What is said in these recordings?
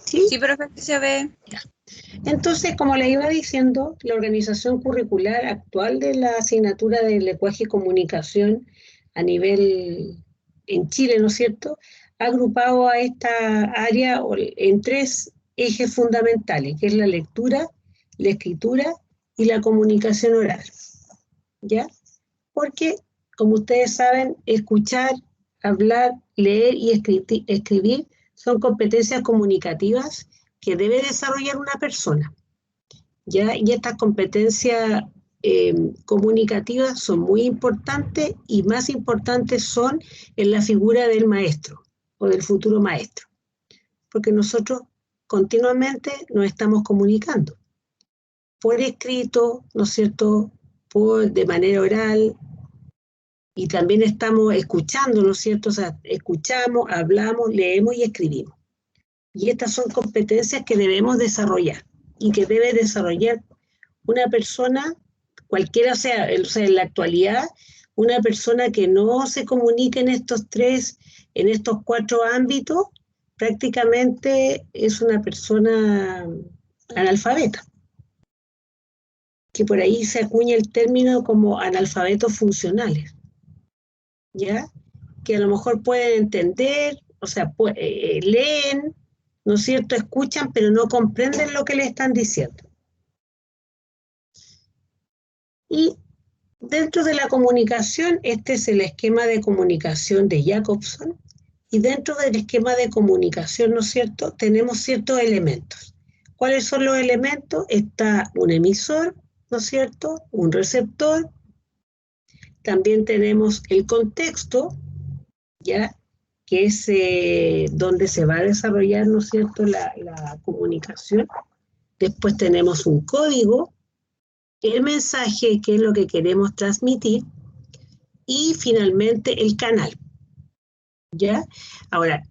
¿Sí? Sí, profe, se ve. Ya. Entonces, como les iba diciendo, la organización curricular actual de la asignatura de lenguaje y comunicación a nivel en Chile, ¿no es cierto?, ha agrupado a esta área en 3 ejes fundamentales, que es la lectura, la escritura y la comunicación oral. ¿Ya? Porque, como ustedes saben, escuchar, hablar, leer y escribir son competencias comunicativas que debe desarrollar una persona, ¿ya? Y estas competencias comunicativas son muy importantes y más importantes son en la figura del maestro o del futuro maestro, porque nosotros continuamente nos estamos comunicando por escrito, ¿no es cierto?, de manera oral, y también estamos escuchando, ¿no es cierto? O sea, escuchamos, hablamos, leemos y escribimos. Y estas son competencias que debemos desarrollar y que debe desarrollar una persona, cualquiera sea, o sea, en la actualidad, una persona que no se comunique en en estos 4 ámbitos, prácticamente es una persona analfabeta, que por ahí se acuña el término como analfabetos funcionales, ¿ya? Que a lo mejor pueden entender, o sea, leen, ¿no es cierto?, escuchan, pero no comprenden lo que le están diciendo. Y dentro de la comunicación, este es el esquema de comunicación de Jacobson, y dentro del esquema de comunicación, ¿no es cierto?, tenemos ciertos elementos. ¿Cuáles son los elementos? Está un emisor, ¿no es cierto?, un receptor, también tenemos el contexto, ¿ya?, que es donde se va a desarrollar, ¿no es cierto?, la comunicación. Después tenemos un código, el mensaje, que es lo que queremos transmitir, y finalmente el canal, ¿ya? Ahora,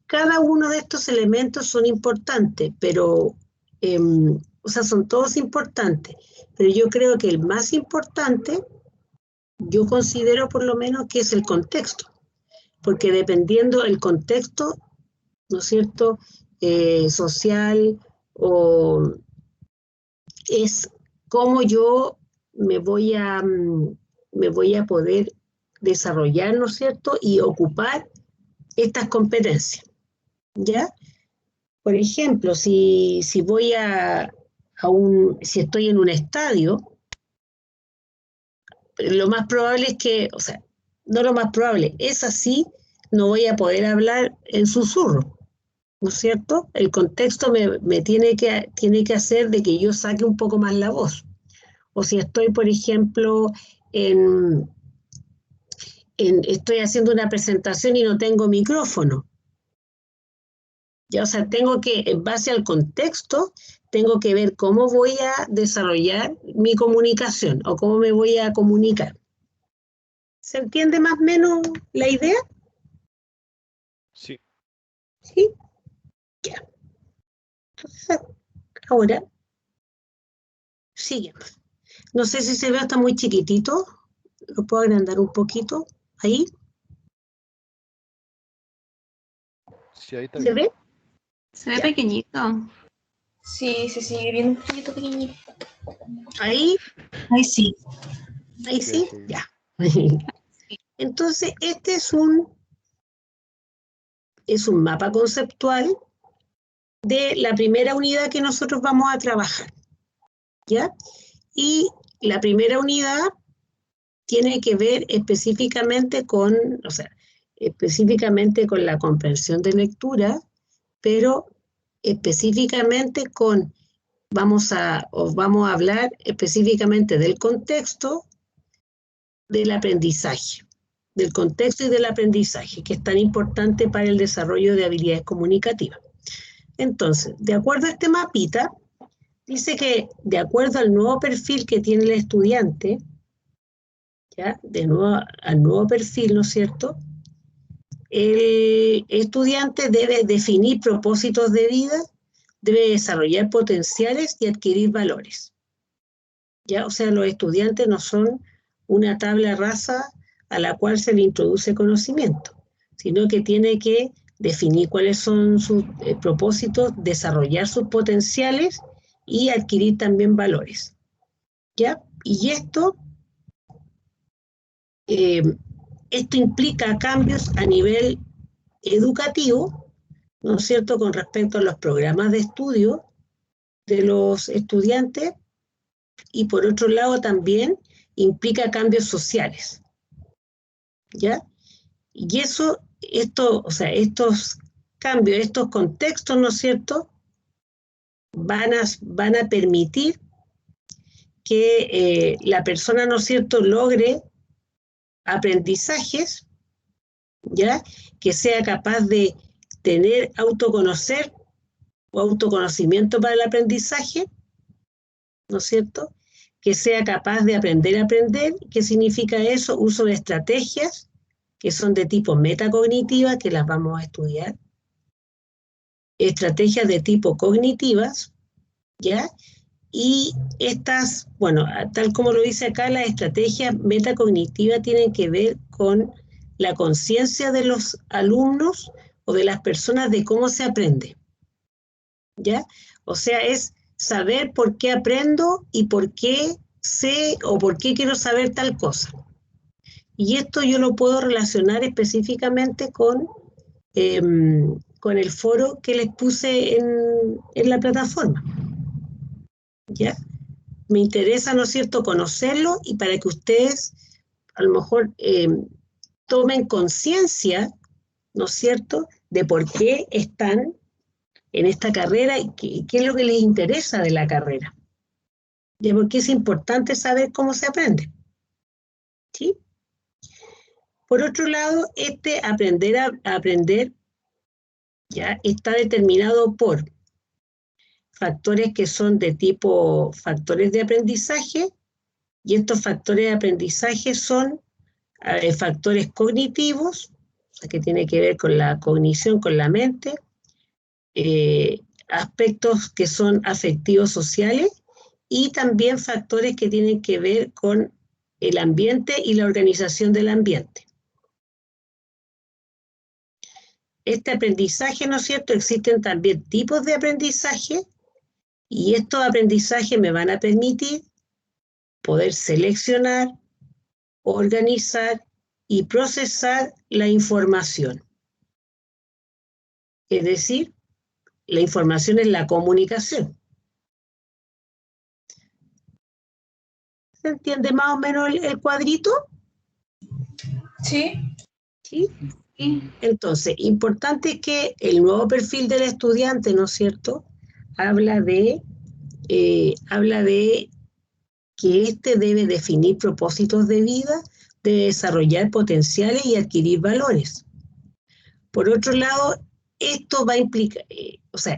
cada uno de estos elementos son importantes, pero, o sea, son todos importantes, pero yo creo que el más importante, yo considero por lo menos que es el contexto, porque dependiendo del contexto, ¿no es cierto?, social, o es cómo yo me voy a poder desarrollar, ¿no es cierto?, y ocupar estas competencias, ¿ya? Por ejemplo, si voy si estoy en un estadio, lo más probable es que, o sea, no lo más probable, es así, no voy a poder hablar en susurro, ¿no es cierto? El contexto me tiene que hacer de que yo saque un poco más la voz. O si estoy, por ejemplo, estoy haciendo una presentación y no tengo micrófono. Ya, o sea, tengo que, en base al contexto, tengo que ver cómo voy a desarrollar mi comunicación o cómo me voy a comunicar. ¿Se entiende más o menos la idea? Sí. ¿Sí? Ya. Entonces, ahora, sigamos. No sé si se ve, está muy chiquitito. ¿Lo puedo agrandar un poquito? ¿Ahí? Sí, ahí está ¿Se bien. ve? Se ve Ya. pequeñito. Sí, se sigue viendo un poquito pequeñito. ¿Ahí? Ahí sí. ¿Ahí sí? Sí. Ya. Entonces, este es un mapa conceptual de la primera unidad que nosotros vamos a trabajar, ¿ya? Y la primera unidad tiene que ver específicamente específicamente con la comprensión de lectura, pero específicamente vamos a hablar específicamente del contexto del aprendizaje, del contexto y del aprendizaje, que es tan importante para el desarrollo de habilidades comunicativas. Entonces, de acuerdo a este mapita, dice que de acuerdo al nuevo perfil que tiene el estudiante, ¿ya? Al nuevo perfil, ¿no es cierto?, el estudiante debe definir propósitos de vida, debe desarrollar potenciales y adquirir valores, ¿ya? O sea, los estudiantes no son una tabla rasa a la cual se le introduce conocimiento, sino que tiene que definir cuáles son sus propósitos, desarrollar sus potenciales y adquirir también valores. ¿Ya? Y esto implica cambios a nivel educativo, ¿no es cierto?, con respecto a los programas de estudio de los estudiantes, y por otro lado también implica cambios sociales. ¿Ya? Y estos cambios, estos contextos, ¿no es cierto?, van a permitir que la persona, ¿no es cierto?, logre aprendizajes, ¿ya?, que sea capaz de tener autoconocer o autoconocimiento para el aprendizaje, ¿no es cierto?, que sea capaz de aprender a aprender. ¿Qué significa eso? Uso de estrategias que son de tipo metacognitiva, que las vamos a estudiar. Estrategias de tipo cognitivas, ¿ya? Y estas, bueno, tal como lo dice acá, las estrategias metacognitivas tienen que ver con la conciencia de los alumnos o de las personas de cómo se aprende, ¿ya? O sea, es saber por qué aprendo y por qué sé o por qué quiero saber tal cosa. Y esto yo lo puedo relacionar específicamente con el foro que les puse en la plataforma. ¿Ya? Me interesa, ¿no es cierto?, conocerlo, y para que ustedes a lo mejor tomen conciencia, ¿no es cierto?, de por qué están en esta carrera y qué es lo que les interesa de la carrera. Y por qué es importante saber cómo se aprende. ¿Sí? Por otro lado, aprender a aprender ya está determinado por factores que son de tipo factores de aprendizaje, y estos factores de aprendizaje son factores cognitivos, o sea, que tiene que ver con la cognición, con la mente, aspectos que son afectivos sociales, y también factores que tienen que ver con el ambiente y la organización del ambiente. Este aprendizaje, ¿no es cierto?, existen también tipos de aprendizaje, y estos aprendizajes me van a permitir poder seleccionar, organizar y procesar la información. Es decir, la información es la comunicación. ¿Se entiende más o menos el cuadrito? Sí. ¿Sí? Entonces, importante que el nuevo perfil del estudiante, ¿no es cierto?, habla de que éste debe definir propósitos de vida, debe desarrollar potenciales y adquirir valores. Por otro lado, esto va a implicar,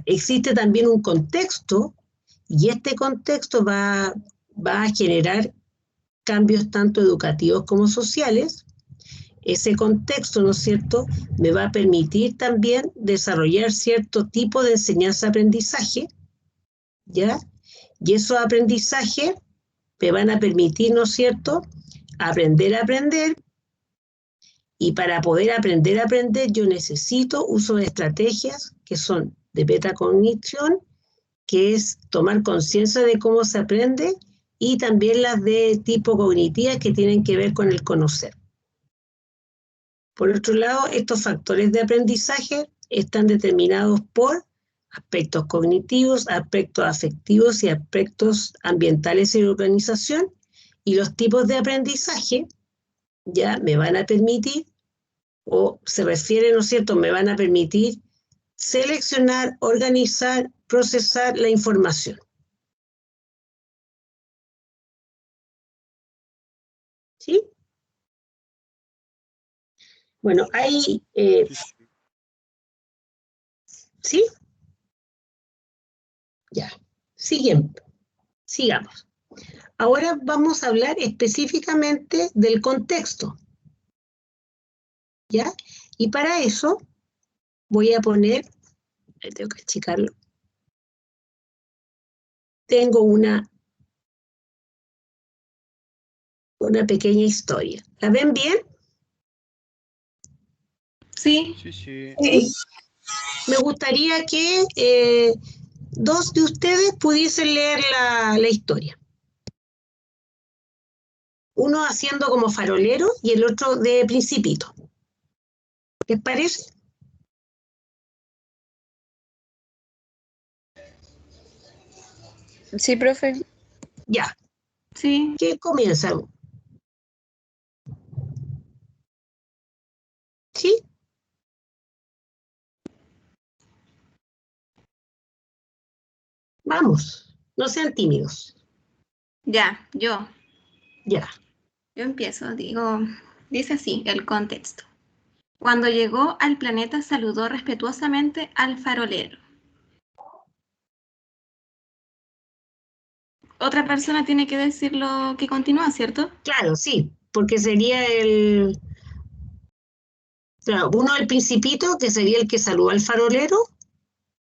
existe también un contexto, y este contexto va a generar cambios tanto educativos como sociales. Ese contexto, ¿no es cierto?, me va a permitir también desarrollar cierto tipo de enseñanza-aprendizaje, ¿ya? Y esos aprendizajes me van a permitir, ¿no es cierto?, aprender a aprender, y para poder aprender a aprender yo necesito uso de estrategias que son de metacognición, que es tomar conciencia de cómo se aprende, y también las de tipo cognitivas que tienen que ver con el conocer. Por otro lado, estos factores de aprendizaje están determinados por aspectos cognitivos, aspectos afectivos y aspectos ambientales y de organización, y los tipos de aprendizaje ya me van a permitir, o se refiere, ¿no es cierto?, me van a permitir seleccionar, organizar, procesar la información. ¿Sí? Bueno, hay... ¿sí? Ya. Sigamos. Ahora vamos a hablar específicamente del contexto. ¿Ya? Y para eso voy a poner, tengo que achicarlo, tengo una pequeña historia. ¿La ven bien? Sí. Sí, sí. Sí. Me gustaría que dos de ustedes pudiesen leer la historia. Uno haciendo como farolero y el otro de principito. ¿Les parece? Sí, profe. Ya. Sí. ¿Quién comienza? ¿Sí? Vamos, no sean tímidos. Ya, yo Ya. empiezo. Dice así el contexto. Cuando llegó al planeta, saludó respetuosamente al farolero. Otra persona tiene que decir lo que continúa, ¿cierto? Claro, sí, porque sería claro, uno el principito, que sería el que saluda al farolero,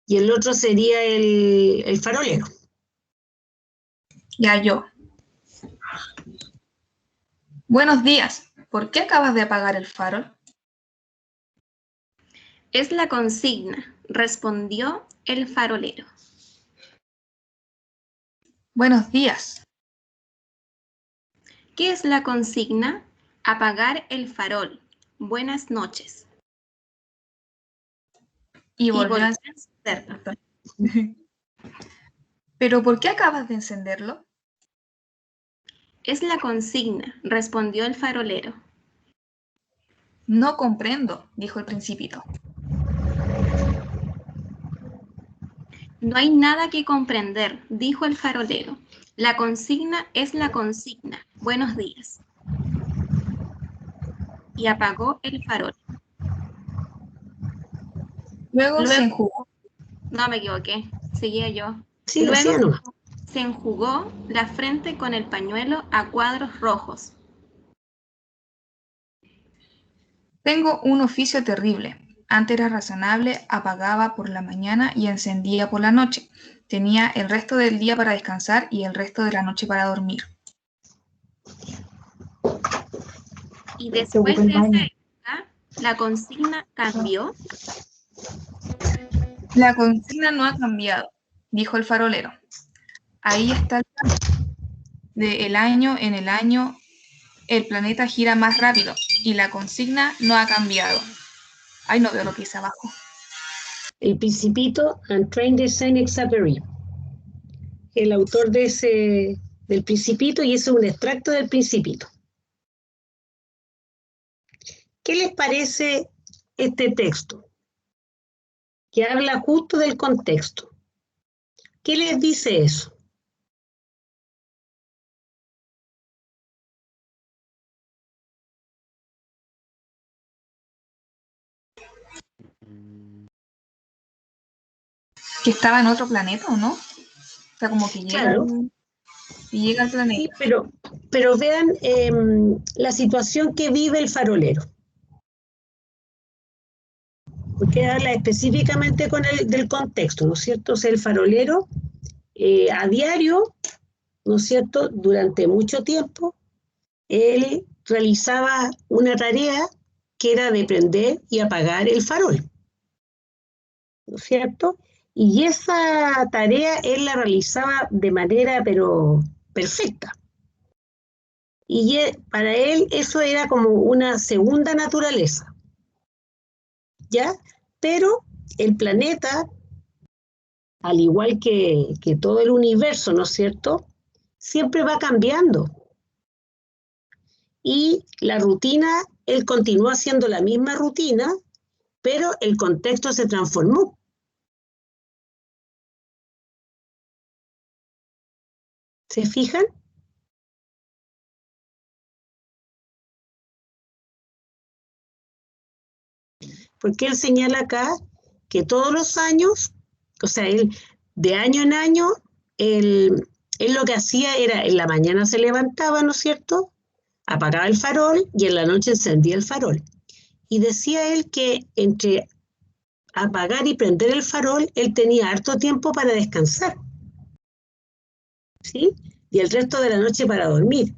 y el otro sería el farolero. Ya yo. Buenos días. ¿Por qué acabas de apagar el farol? Es la consigna, respondió el farolero. Buenos días. ¿Qué es la consigna? Apagar el farol. Buenas noches. Y Volvió volvió a a encenderlo. ¿Pero por qué acabas de encenderlo? Es la consigna, respondió el farolero. No comprendo, dijo el principito. No hay nada que comprender, dijo el farolero. La consigna es la consigna. Buenos días. Y apagó el farol. Luego se Luego, enjugó. no me equivoqué, seguía yo. Sí, Luego así nomás. se enjugó la frente con el pañuelo a cuadros rojos. Tengo un oficio terrible. Antes era razonable, apagaba por la mañana y encendía por la noche. Tenía el resto del día para descansar y el resto de la noche para dormir. Y después de esa época, la consigna cambió. La consigna no ha cambiado, dijo el farolero. Ahí está el plan. De el año en el año, el planeta gira más rápido y la consigna no ha cambiado. Ay, no veo lo que dice abajo. El Principito and Train de Saint-Exupéry. El autor del Principito, y ese es un extracto del Principito. ¿Qué les parece este texto? Que habla justo del contexto. ¿Qué les dice eso? Que estaba en otro planeta, ¿o no? O sea, como que Claro, llega al planeta. sí, pero vean la situación que vive el farolero. Porque habla específicamente del contexto, ¿no es cierto? O sea, el farolero a diario, ¿no es cierto? Durante mucho tiempo, él realizaba una tarea que era de prender y apagar el farol, ¿no es cierto? Y esa tarea él la realizaba de manera, pero perfecta. Y para él eso era como una segunda naturaleza, ¿ya? Pero el planeta, al igual que todo el universo, ¿no es cierto? Siempre va cambiando. Y la rutina, él continúa haciendo la misma rutina, pero el contexto se transformó. ¿Se fijan? Porque él señala acá que todos los años, o sea, él de año en año, él lo que hacía era, en la mañana se levantaba, ¿no es cierto? Apagaba el farol y en la noche encendía el farol. Y decía él que entre apagar y prender el farol, él tenía harto tiempo para descansar, ¿sí? Y el resto de la noche para dormir.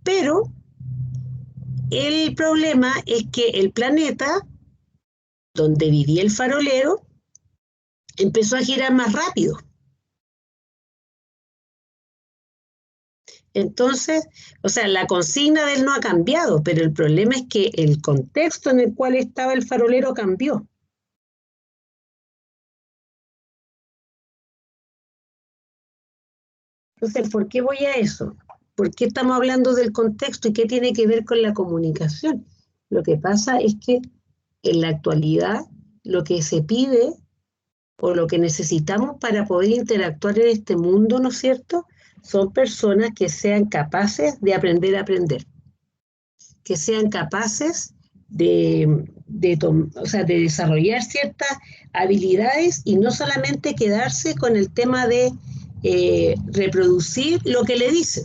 Pero el problema es que el planeta donde vivía el farolero, empezó a girar más rápido. Entonces, o sea, la consigna de él no ha cambiado, pero el problema es que el contexto en el cual estaba el farolero cambió. Entonces, ¿por qué voy a eso? ¿Por qué estamos hablando del contexto y qué tiene que ver con la comunicación? Lo que pasa es que en la actualidad lo que se pide o lo que necesitamos para poder interactuar en este mundo, ¿no es cierto?, son personas que sean capaces de aprender a aprender, que sean capaces o sea, de desarrollar ciertas habilidades y no solamente quedarse con el tema de reproducir lo que le dicen,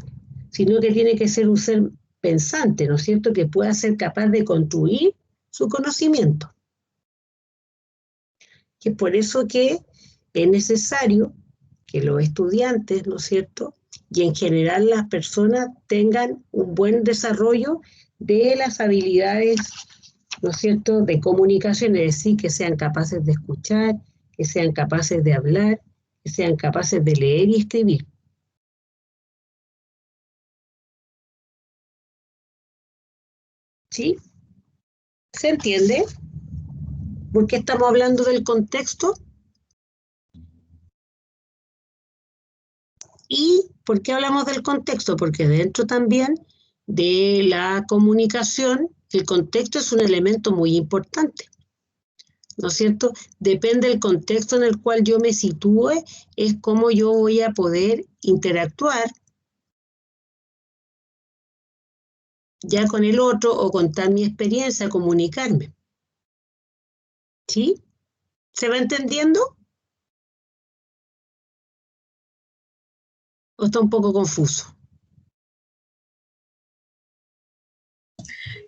sino que tiene que ser un ser pensante, ¿no es cierto?, que pueda ser capaz de construir su conocimiento. Que es por eso que es necesario que los estudiantes, ¿no es cierto?, y en general las personas tengan un buen desarrollo de las habilidades, ¿no es cierto?, de comunicación, es decir, que sean capaces de escuchar, que sean capaces de hablar, que sean capaces de leer y escribir. ¿Sí? ¿Se entiende? ¿Por qué estamos hablando del contexto? ¿Y por qué hablamos del contexto? Porque dentro también de la comunicación, el contexto es un elemento muy importante, ¿no es cierto? Depende del contexto en el cual yo me sitúe, es cómo yo voy a poder interactuar ya con el otro o contar mi experiencia, comunicarme. ¿Sí? ¿Se va entendiendo? ¿O está un poco confuso?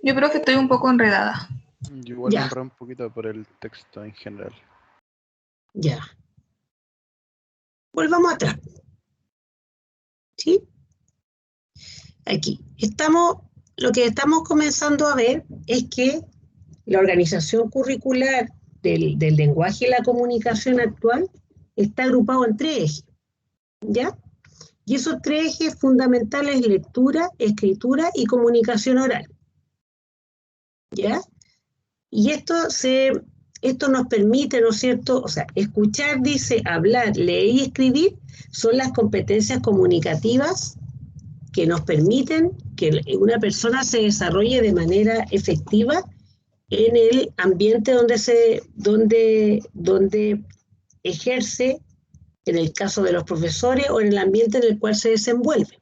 Yo creo que estoy un poco enredada. Yo igual me Ya, enredé un poquito por el texto en general. ya. Volvamos atrás. ¿Sí? Aquí. Lo que estamos comenzando a ver es que la organización curricular del lenguaje y la comunicación actual está agrupado en 3 ejes, ¿ya? Y esos 3 ejes fundamentales: lectura, escritura y comunicación oral, ¿ya? Y esto nos permite, ¿no es cierto? O sea, escuchar, dice, hablar, leer y escribir son las competencias comunicativas que nos permiten que una persona se desarrolle de manera efectiva en el ambiente donde ejerce, en el caso de los profesores, o en el ambiente en el cual se desenvuelve.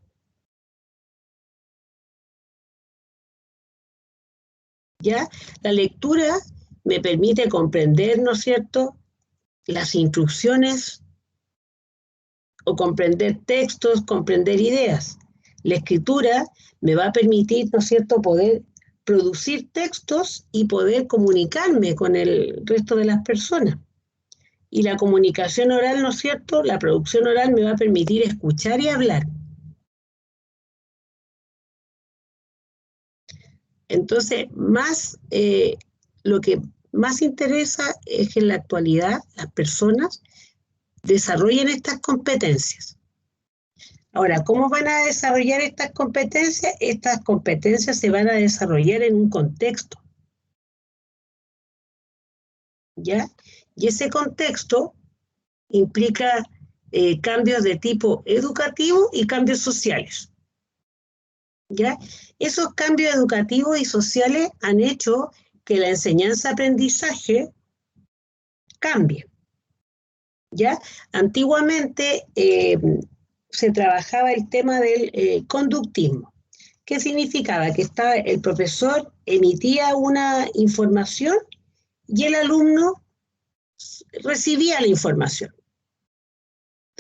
¿Ya? La lectura me permite comprender, ¿no es cierto?, las instrucciones o comprender textos, comprender ideas. La escritura me va a permitir, ¿no es cierto?, poder producir textos y poder comunicarme con el resto de las personas. Y la comunicación oral, ¿no es cierto?, la producción oral me va a permitir escuchar y hablar. Entonces, lo que más interesa es que en la actualidad las personas desarrollen estas competencias. Ahora, ¿cómo van a desarrollar estas competencias? Estas competencias se van a desarrollar en un contexto, ¿ya? Y ese contexto implica cambios de tipo educativo y cambios sociales, ¿ya? Esos cambios educativos y sociales han hecho que la enseñanza-aprendizaje cambie, ¿ya? Antiguamente se trabajaba el tema del conductismo. ¿Qué significaba? Que el profesor emitía una información y el alumno recibía la información.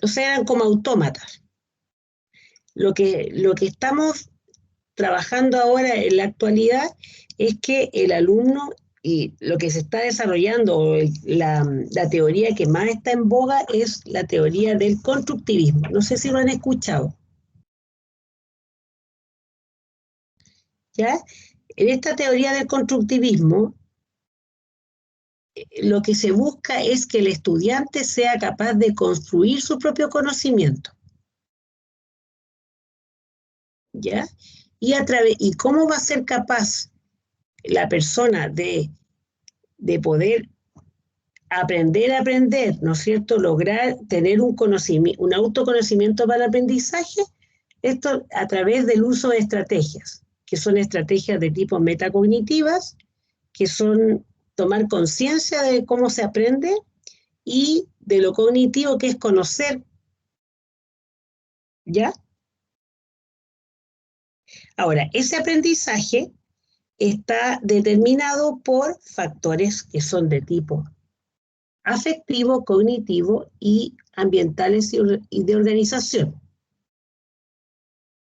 O sea, eran como autómatas. Lo que estamos trabajando ahora en la actualidad es que el alumno, y lo que se está desarrollando, la teoría que más está en boga es la teoría del constructivismo. No sé si lo han escuchado. ¿Ya? En esta teoría del constructivismo, lo que se busca es que el estudiante sea capaz de construir su propio conocimiento. ¿Ya? ¿Y cómo va a ser capaz la persona de poder aprender a aprender, ¿no es cierto? Lograr tener un autoconocimiento para el aprendizaje? Esto a través del uso de estrategias, que son estrategias de tipo metacognitivas, que son tomar conciencia de cómo se aprende, y de lo cognitivo, que es conocer. ¿Ya? Ahora, ese aprendizaje está determinado por factores que son de tipo afectivo, cognitivo y ambientales y de organización.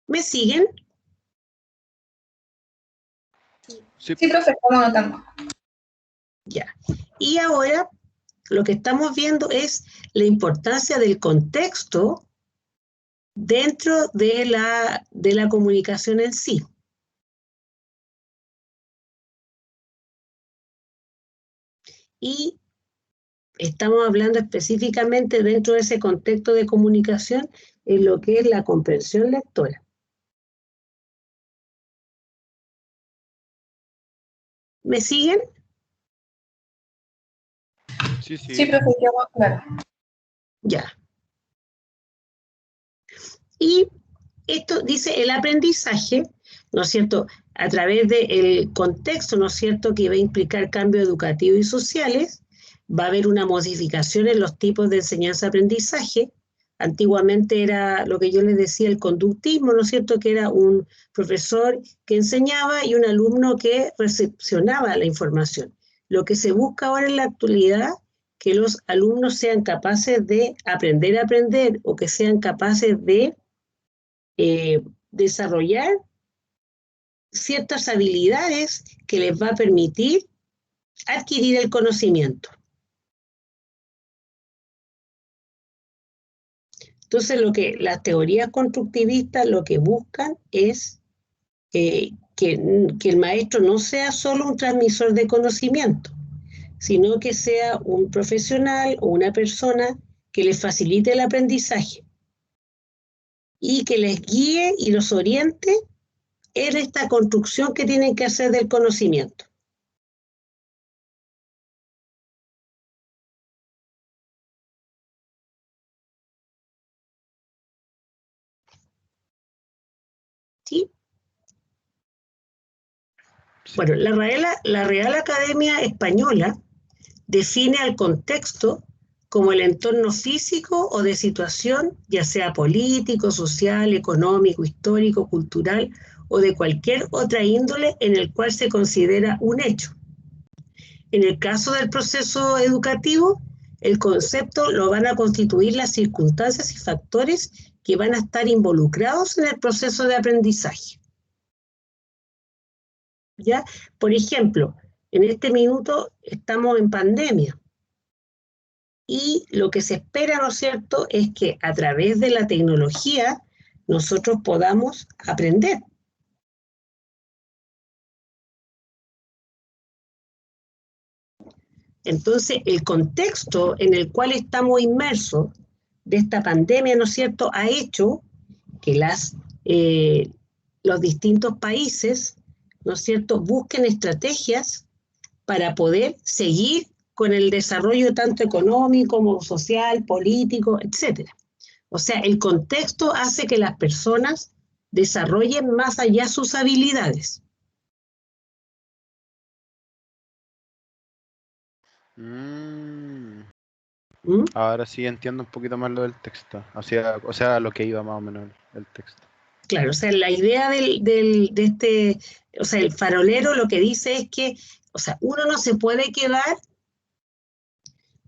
¿Me siguen? Sí, Sí, profe, estamos anotando. Ya. Y ahora lo que estamos viendo es la importancia del contexto dentro de la comunicación en sí. Y estamos hablando específicamente dentro de ese contexto de comunicación en lo que es la comprensión lectora. ¿Me siguen? sí, sí. Sí, profe, quedó claro. Ya. Y esto dice el aprendizaje, ¿no es cierto?, a través del contexto, ¿no es cierto?, que va a implicar cambios educativos y sociales. Va a haber una modificación en los tipos de enseñanza-aprendizaje. Antiguamente era lo que yo les decía, el conductismo, ¿no es cierto?, que era un profesor que enseñaba y un alumno que recepcionaba la información. Lo que se busca ahora en la actualidad, que los alumnos sean capaces de aprender a aprender, o que sean capaces de desarrollar ciertas habilidades que les va a permitir adquirir el conocimiento. Entonces, las teorías constructivistas lo que buscan es que el maestro no sea solo un transmisor de conocimiento, sino que sea un profesional o una persona que les facilite el aprendizaje y que les guíe y los oriente en esta construcción que tienen que hacer del conocimiento. ¿Sí? Bueno, la Real Academia Española define al contexto como el entorno físico o de situación, ya sea político, social, económico, histórico, cultural o de cualquier otra índole, en el cual se considera un hecho. En el caso del proceso educativo, el concepto lo van a constituir las circunstancias y factores que van a estar involucrados en el proceso de aprendizaje. ¿Ya? Por ejemplo, en este minuto estamos en pandemia y lo que se espera, ¿no es cierto?, es que a través de la tecnología nosotros podamos aprender. Entonces, el contexto en el cual estamos inmersos de esta pandemia, ¿no es cierto?, ha hecho que los distintos países, ¿no es cierto?, busquen estrategias para poder seguir con el desarrollo tanto económico como social, político, etc. O sea, el contexto hace que las personas desarrollen más allá sus habilidades. Ahora sí entiendo un poquito más lo del texto. O sea, lo que iba más o menos el texto. Claro, o sea, la idea o sea, el farolero lo que dice es que, o sea, uno no se puede quedar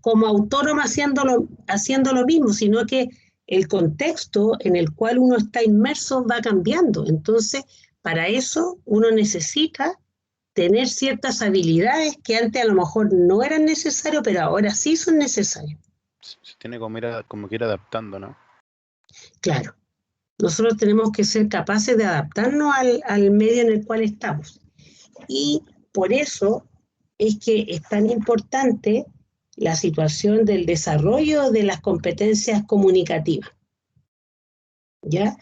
como autónomo haciendo lo mismo, sino que el contexto en el cual uno está inmerso va cambiando. Entonces, para eso uno necesita tener ciertas habilidades que antes a lo mejor no eran necesarias, pero ahora sí son necesarias. Se tiene como que ir adaptando, ¿no? Claro, nosotros tenemos que ser capaces de adaptarnos al medio en el cual estamos. Y por eso es que es tan importante la situación del desarrollo de las competencias comunicativas, ¿ya?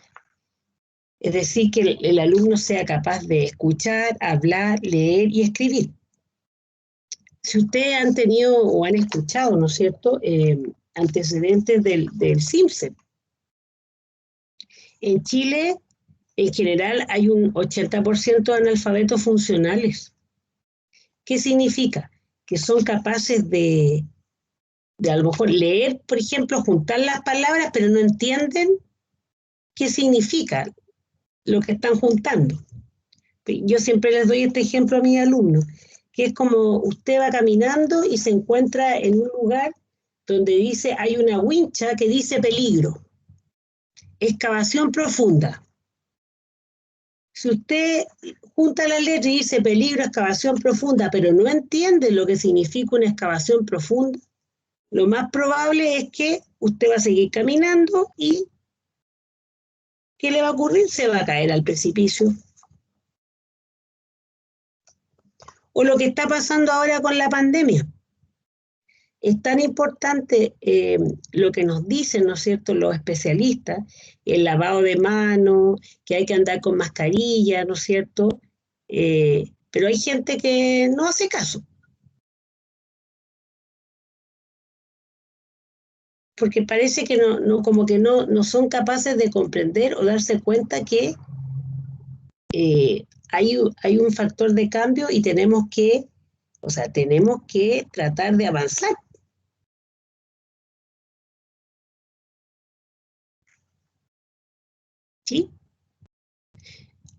Es decir, que el alumno sea capaz de escuchar, hablar, leer y escribir. Si ustedes han tenido o han escuchado, ¿no es cierto?, antecedentes del CIMSET. En Chile, en general, hay un 80% de analfabetos funcionales. ¿Qué significa? Que son capaces de a lo mejor leer, por ejemplo, juntar las palabras, pero no entienden qué significa lo que están juntando. Yo siempre les doy este ejemplo a mis alumnos, que es como usted va caminando y se encuentra en un lugar donde dice, hay una wincha que dice peligro, excavación profunda. Si usted junta la letra y dice peligro, excavación profunda, pero no entiende lo que significa una excavación profunda, lo más probable es que usted va a seguir caminando y ¿qué le va a ocurrir? Se va a caer al precipicio. O lo que está pasando ahora con la pandemia. Es tan importante lo que nos dicen, ¿no es cierto?, los especialistas, el lavado de manos, que hay que andar con mascarilla, ¿no es cierto? Pero hay gente que no hace caso. Porque parece que como que no son capaces de comprender o darse cuenta que hay un factor de cambio y tenemos que tratar de avanzar. ¿Sí?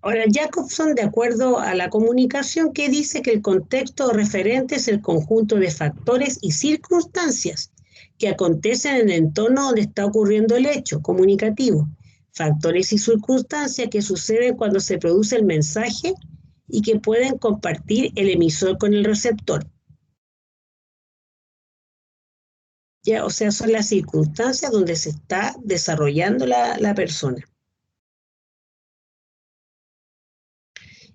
Ahora, Jacobson, de acuerdo a la comunicación, que dice que el contexto referente es el conjunto de factores y circunstancias que acontecen en el entorno donde está ocurriendo el hecho comunicativo, factores y circunstancias que suceden cuando se produce el mensaje y que pueden compartir el emisor con el receptor. Ya, o sea, son las circunstancias donde se está desarrollando la persona.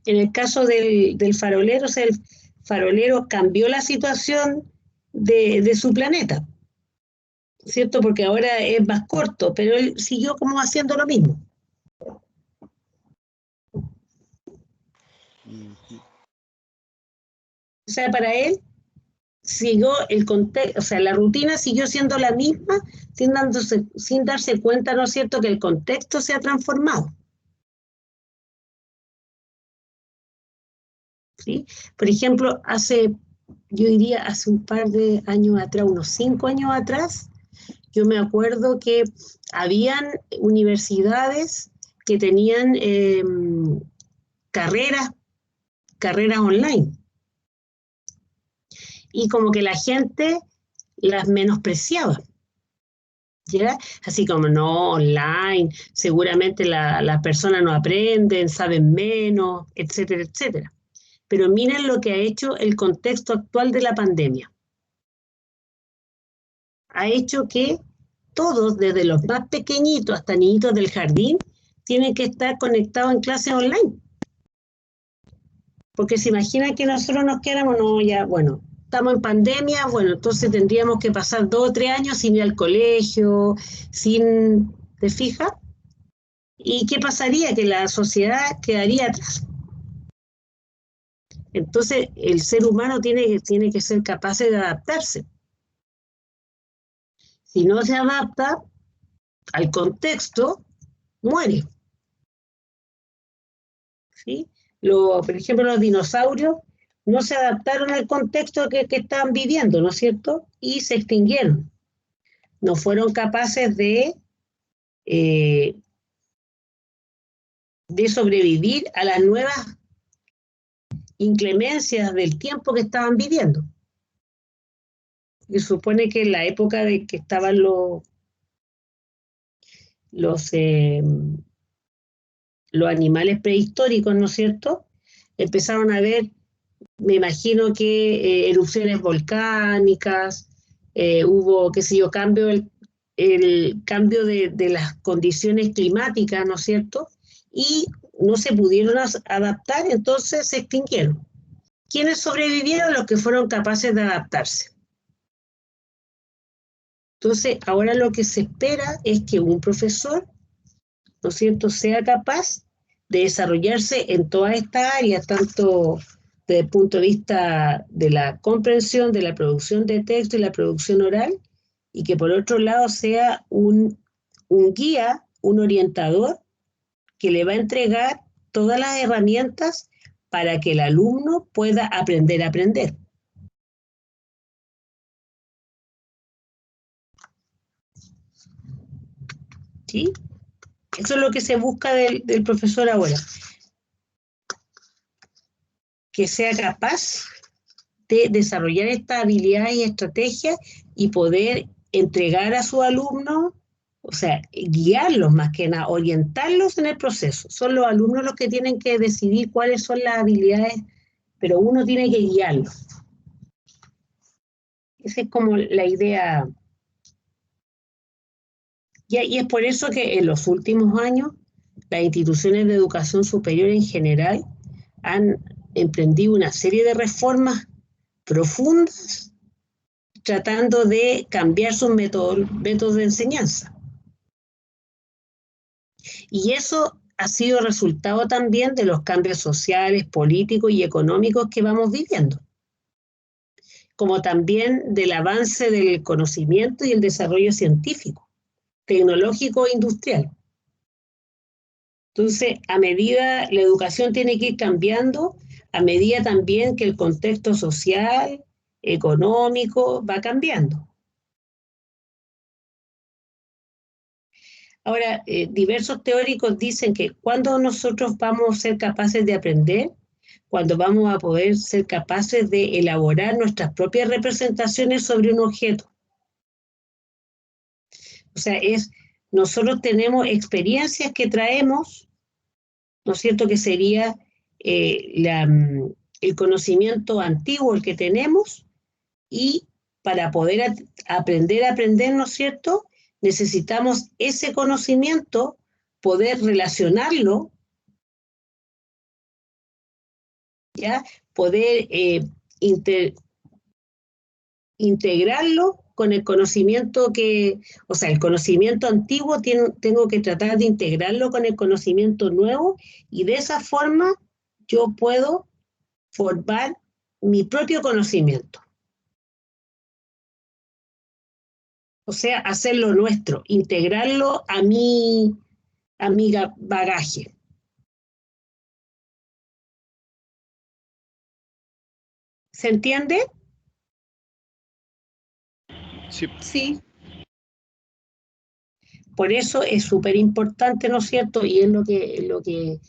En el caso del farolero, o sea, el farolero cambió la situación de su planeta, ¿cierto? Porque ahora es más corto, pero él siguió como haciendo lo mismo. O sea, para él siguió el contexto, o sea, la rutina siguió siendo la misma sin darse cuenta, ¿no es cierto?, que el contexto se ha transformado. ¿Sí? Por ejemplo, yo diría hace un par de años atrás, unos 5 años atrás, yo me acuerdo que habían universidades que tenían carreras online. Y como que la gente las menospreciaba. ¿Ya? Así como, no, online, seguramente las personas no aprenden, saben menos, etcétera, etcétera. Pero miren lo que ha hecho el contexto actual de la pandemia. Ha hecho que todos, desde los más pequeñitos hasta niñitos del jardín, tienen que estar conectados en clases online. Porque se imaginan que nosotros nos quedáramos, no, ya, bueno, estamos en pandemia, bueno, entonces tendríamos que pasar 2 o 3 años sin ir al colegio, ¿te fijas? ¿Y qué pasaría? Que la sociedad quedaría atrás. Entonces, el ser humano tiene que ser capaz de adaptarse. Si no se adapta al contexto, muere. ¿Sí? Por ejemplo, los dinosaurios no se adaptaron al contexto que estaban viviendo, ¿no es cierto? Y se extinguieron. No fueron capaces de sobrevivir a las nuevas inclemencias del tiempo que estaban viviendo. Y supone que en la época de que estaban los animales prehistóricos, ¿no es cierto? Empezaron a ver, me imagino que erupciones volcánicas, hubo, qué sé yo, el cambio de las condiciones climáticas, ¿no es cierto? Y no se pudieron adaptar, entonces se extinguieron. ¿Quiénes sobrevivieron? Los que fueron capaces de adaptarse. Entonces, ahora lo que se espera es que un profesor, ¿no es cierto?, sea capaz de desarrollarse en todas estas áreas, tanto desde el punto de vista de la comprensión, de la producción de texto y la producción oral, y que por otro lado sea un guía, un orientador, que le va a entregar todas las herramientas para que el alumno pueda aprender a aprender. ¿Sí? Eso es lo que se busca del profesor ahora. Que sea capaz de desarrollar estas habilidades y estrategias y poder entregar a sus alumnos, o sea, guiarlos más que nada, orientarlos en el proceso. Son los alumnos los que tienen que decidir cuáles son las habilidades, pero uno tiene que guiarlos. Esa es como la idea. Y es por eso que en los últimos años las instituciones de educación superior en general han emprendido una serie de reformas profundas tratando de cambiar sus métodos de enseñanza. Y eso ha sido resultado también de los cambios sociales, políticos y económicos que vamos viviendo, como también del avance del conocimiento y el desarrollo científico, tecnológico e industrial. Entonces, a medida la educación tiene que ir cambiando, a medida también que el contexto social, económico va cambiando. Ahora, diversos teóricos dicen que cuando nosotros vamos a ser capaces de aprender, cuando vamos a poder ser capaces de elaborar nuestras propias representaciones sobre un objeto. O sea, nosotros tenemos experiencias que traemos, ¿no es cierto?, que sería el conocimiento antiguo, el que tenemos, y para poder aprender a aprender, ¿no es cierto?, necesitamos ese conocimiento, poder relacionarlo, ¿ya? Poder integrarlo con el conocimiento o sea, el conocimiento antiguo tengo que tratar de integrarlo con el conocimiento nuevo, y de esa forma yo puedo formar mi propio conocimiento. O sea, hacerlo nuestro, integrarlo a mi bagaje. ¿Se entiende? Sí. Sí, Por eso es súper importante, ¿no es cierto? Y es lo que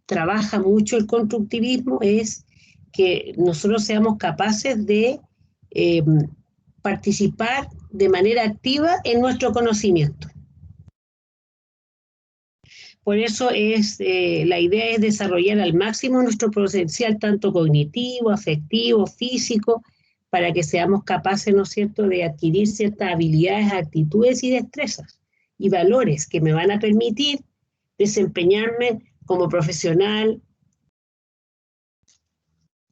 trabaja mucho el constructivismo, es que nosotros seamos capaces de participar de manera activa en nuestro conocimiento. Por eso la idea es desarrollar al máximo nuestro potencial, tanto cognitivo, afectivo, físico, para que seamos capaces, ¿no es cierto?, de adquirir ciertas habilidades, actitudes y destrezas y valores que me van a permitir desempeñarme como profesional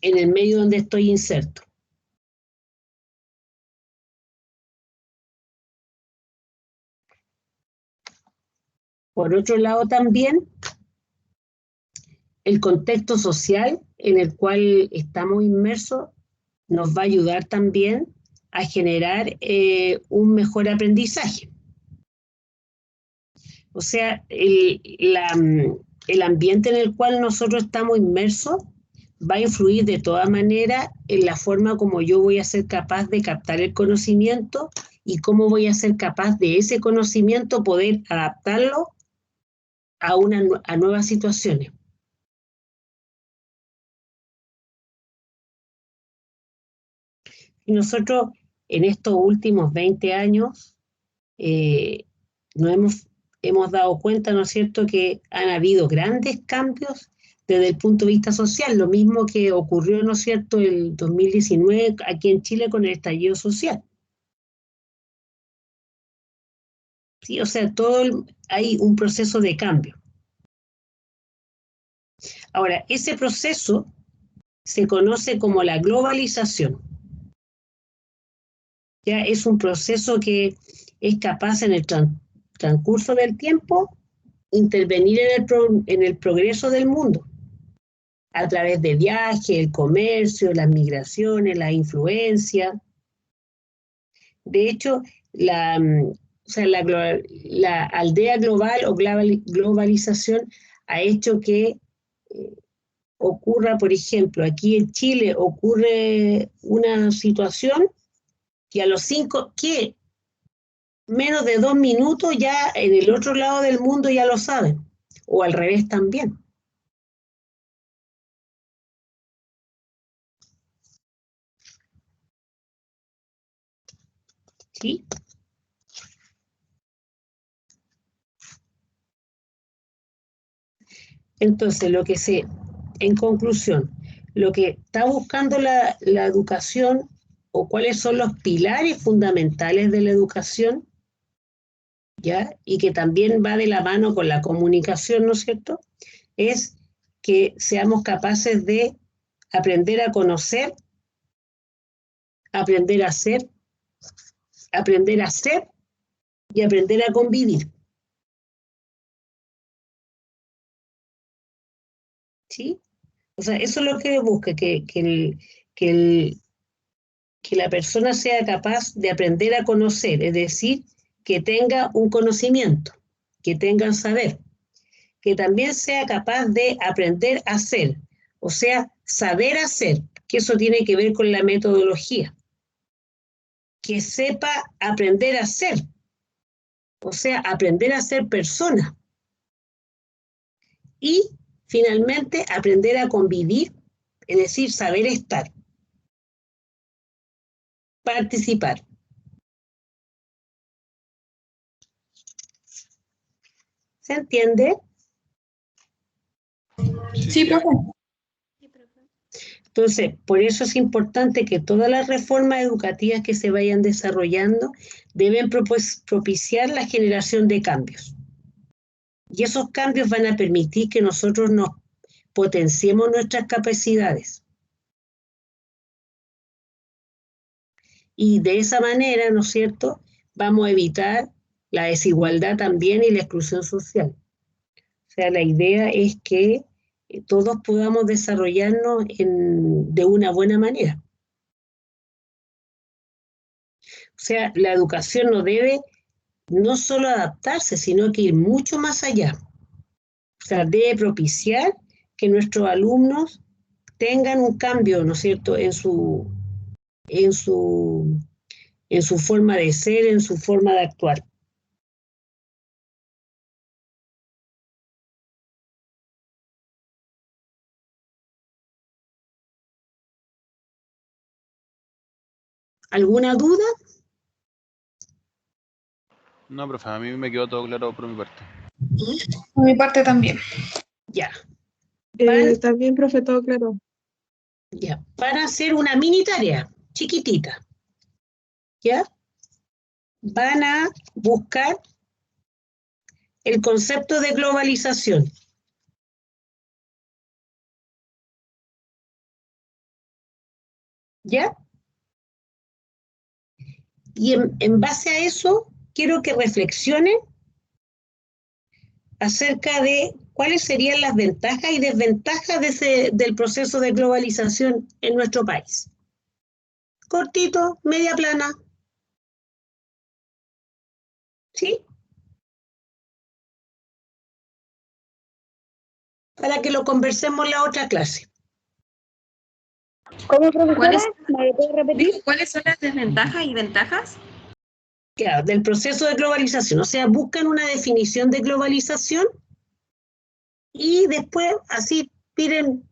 en el medio donde estoy inserto. Por otro lado también, el contexto social en el cual estamos inmersos nos va a ayudar también a generar un mejor aprendizaje. O sea, el ambiente en el cual nosotros estamos inmersos va a influir de todas maneras en la forma como yo voy a ser capaz de captar el conocimiento y cómo voy a ser capaz de ese conocimiento poder adaptarlo a nuevas situaciones. Y nosotros en estos últimos 20 años nos hemos dado cuenta, ¿no es cierto?, que han habido grandes cambios desde el punto de vista social, lo mismo que ocurrió, ¿no es cierto?, el 2019 aquí en Chile con el estallido social. Sí, o sea, hay un proceso de cambio. Ahora, ese proceso se conoce como la globalización. Ya es un proceso que es capaz en el transcurso del tiempo intervenir en el progreso del mundo a través de viajes, el comercio, las migraciones, la influencia. De hecho, la aldea global o globalización ha hecho que ocurra, por ejemplo, aquí en Chile ocurre una situación que que menos de 2 minutos ya en el otro lado del mundo ya lo saben, o al revés también. ¿Sí? Entonces, en conclusión, lo que está buscando la educación o cuáles son los pilares fundamentales de la educación, ¿ya? Y que también va de la mano con la comunicación, ¿no es cierto? Es que seamos capaces de aprender a conocer, aprender a ser y aprender a convivir. ¿Sí? O sea, eso es lo que busca, que la persona sea capaz de aprender a conocer, es decir, que tenga un conocimiento, que tenga un saber, que también sea capaz de aprender a hacer, o sea, saber hacer, que eso tiene que ver con la metodología, que sepa aprender a ser, o sea, aprender a ser persona. Y finalmente, aprender a convivir, es decir, saber estar, participar. ¿Se entiende? Sí, profe. Entonces, por eso es importante que todas las reformas educativas que se vayan desarrollando deben propiciar la generación de cambios. Y esos cambios van a permitir que nosotros nos potenciemos nuestras capacidades. Y de esa manera, ¿no es cierto?, vamos a evitar la desigualdad también y la exclusión social. O sea, la idea es que todos podamos desarrollarnos de una buena manera. O sea, la educación no debe no solo adaptarse, sino que ir mucho más allá. O sea, debe propiciar que nuestros alumnos tengan un cambio, ¿no es cierto?, en su forma de ser, en su forma de actuar. ¿Alguna duda? No, profe, a mí me quedó todo claro por mi parte. Por mi parte también. Ya. También, profe, todo claro. Ya. Van a hacer una mini tarea, chiquitita. ¿Ya? Van a buscar el concepto de globalización. ¿Ya? Y en base a eso, quiero que reflexionen acerca de cuáles serían las ventajas y desventajas del proceso de globalización en nuestro país. Cortito, media plana. ¿Sí? Para que lo conversemos en la otra clase. ¿Cómo, profesora? ¿Me lo puede repetir? ¿Cuáles son las desventajas y ventajas? Claro, del proceso de globalización. O sea, buscan una definición de globalización y después así piden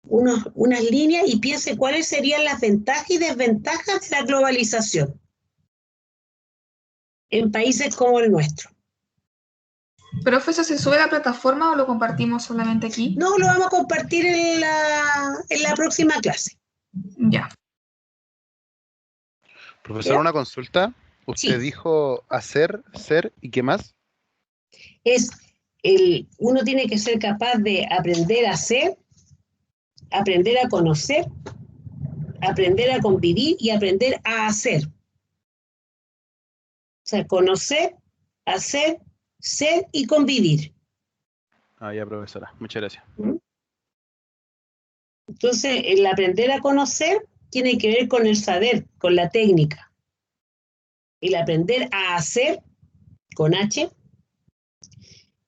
unas líneas y piensen cuáles serían las ventajas y desventajas de la globalización en países como el nuestro. ¿Profe, eso se sube a la plataforma o lo compartimos solamente aquí? No, lo vamos a compartir en la próxima clase. Ya. Profesor, ¿Ya? una consulta. Usted Sí. dijo hacer, ser y qué más. Uno tiene que ser capaz de aprender a ser, aprender a conocer, aprender a convivir y aprender a hacer. O sea, conocer, hacer, ser y convivir. Ah, ya, profesora. Muchas gracias. Entonces, el aprender a conocer tiene que ver con el saber, con la técnica. El aprender a hacer, con H,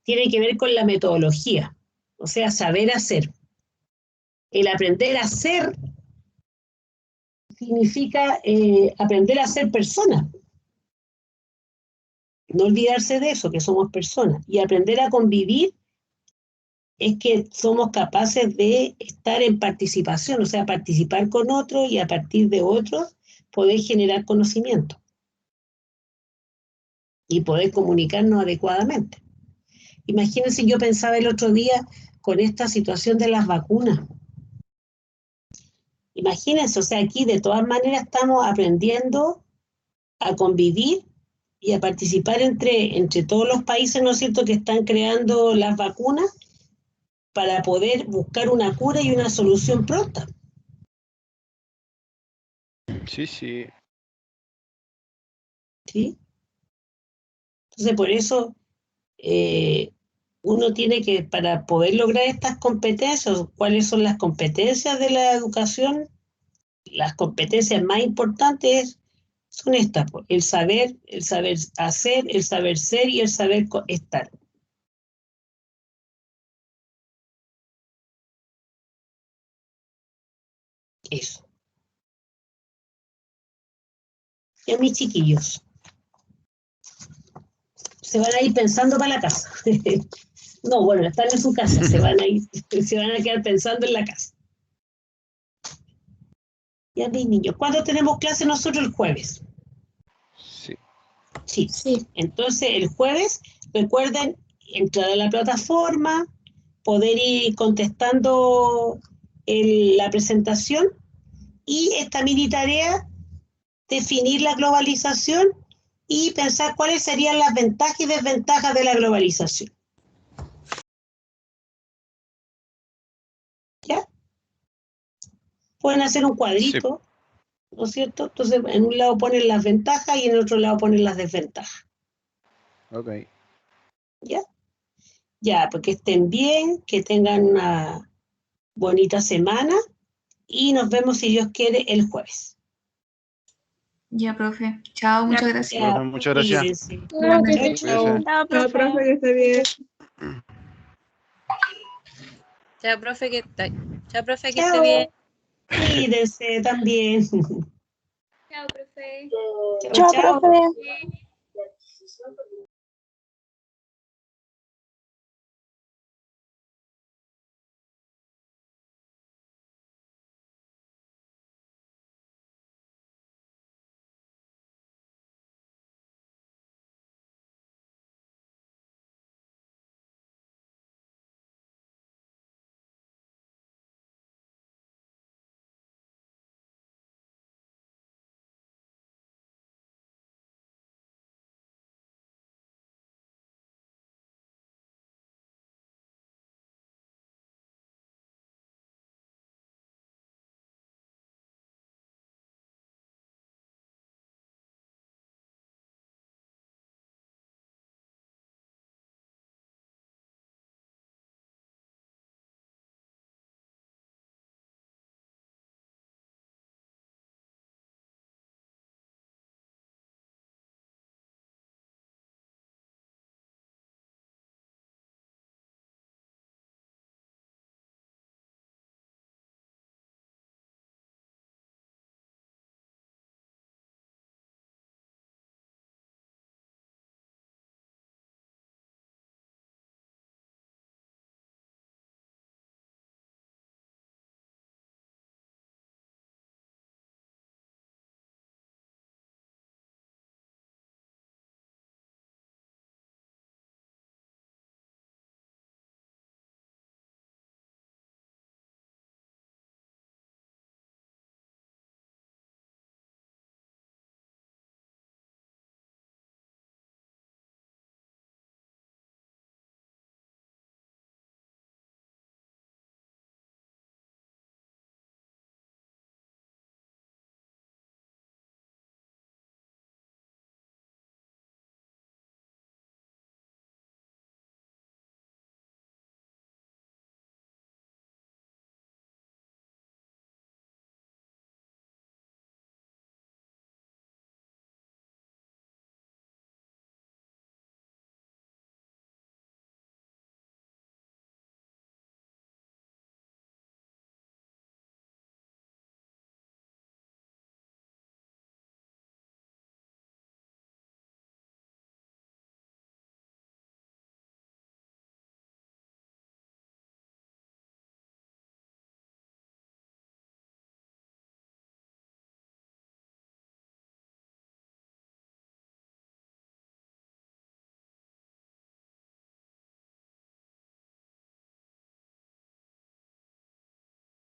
tiene que ver con la metodología, o sea, saber hacer. El aprender a ser significa aprender a ser persona. No olvidarse de eso, que somos personas. Y aprender a convivir es que somos capaces de estar en participación, o sea, participar con otros y a partir de otros poder generar conocimiento y poder comunicarnos adecuadamente. Imagínense, yo pensaba el otro día con esta situación de las vacunas. Imagínense, o sea, aquí de todas maneras estamos aprendiendo a convivir y a participar entre todos los países, ¿no es cierto?, que están creando las vacunas para poder buscar una cura y una solución pronta. Sí, sí. ¿Sí? Entonces, por eso uno tiene que, para poder lograr estas competencias, ¿cuáles son las competencias de la educación? Las competencias más importantes son estas, el saber hacer, el saber ser y el saber estar. Eso. Y a mis chiquillos. Se van a ir pensando para la casa. No, bueno, están en su casa, se van a quedar pensando en la casa. Y a mis niños, ¿cuándo tenemos clase nosotros? El jueves. Sí. Sí. Sí. Entonces, el jueves, recuerden, entrar a la plataforma, poder ir contestando la presentación y esta mini tarea, definir la globalización y pensar cuáles serían las ventajas y desventajas de la globalización. ¿Ya? Pueden hacer un cuadrito, sí, ¿no es cierto? Entonces, en un lado ponen las ventajas y en el otro lado ponen las desventajas. Ok. ¿Ya? Ya, porque estén bien, que tengan una bonita semana y nos vemos, si Dios quiere, el jueves. Ya, profe. Chao, muchas gracias. Ya, Muchas gracias. cuídense. Igualmente. Chao, chao. Chao, profe, que esté bien. Chao, profe, que esté Chao. bien. Cuídense también. Chao, profe. Chao, chao. Profe.